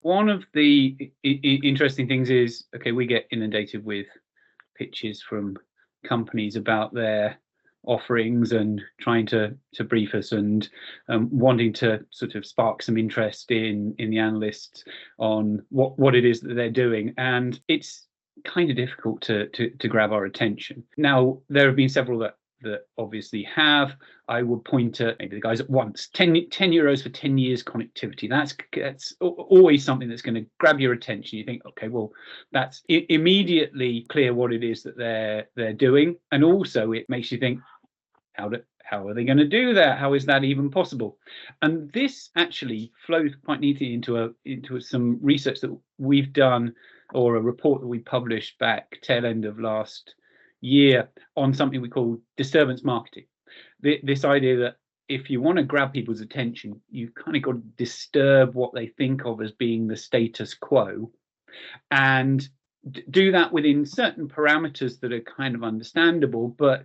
One of the interesting things is, okay, we get inundated with pitches from companies about their offerings and trying to brief us and wanting to sort of spark some interest in the analysts on what it is that they're doing, and it's kind of difficult to grab our attention. Now, there have been several that obviously have. I would point at maybe the guys at Once, 10 euros for 10 years connectivity. That's always something that's going to grab your attention. You think, okay, well, that's immediately clear what it is that they're doing, and also it makes you think, how are they going to do that? How is that even possible? And this actually flows quite neatly into some research that we've done, or a report that we published back tail end of last year on something we call disturbance marketing. This idea that if you want to grab people's attention, you kind of got to disturb what they think of as being the status quo, and do that within certain parameters that are kind of understandable, but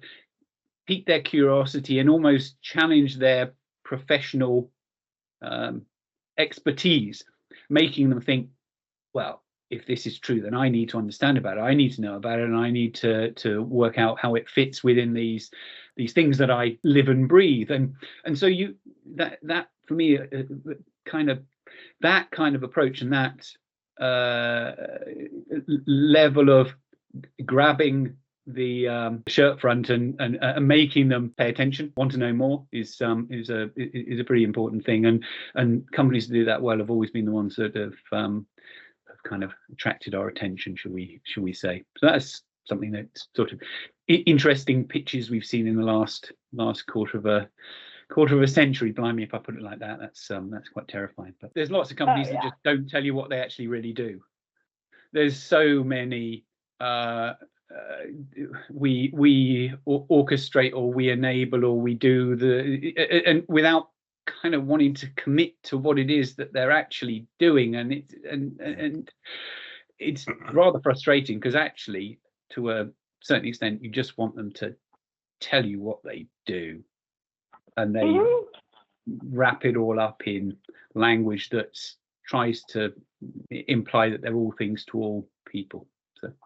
pique their curiosity and almost challenge their professional expertise, making them think, well, if this is true, then I need to understand about it. I need to know about it, and I need to work out how it fits within these things that I live and breathe. And so that for me, kind of that kind of approach and that level of grabbing the shirt front and making them pay attention, want to know more, is a pretty important thing. And companies that do that well have always been the ones that have kind of attracted our attention, shall we say. So that's something that's sort of interesting pitches we've seen in the last quarter of a century. Blimey, if I put it like that, that's quite terrifying. But there's lots of companies that just don't tell you what they actually really do. There's so many we orchestrate, or we enable, or we do and without kind of wanting to commit to what it is that they're actually doing, and it's rather frustrating, because actually, to a certain extent, you just want them to tell you what they do, and they wrap it all up in language that tries to imply that they're all things to all people.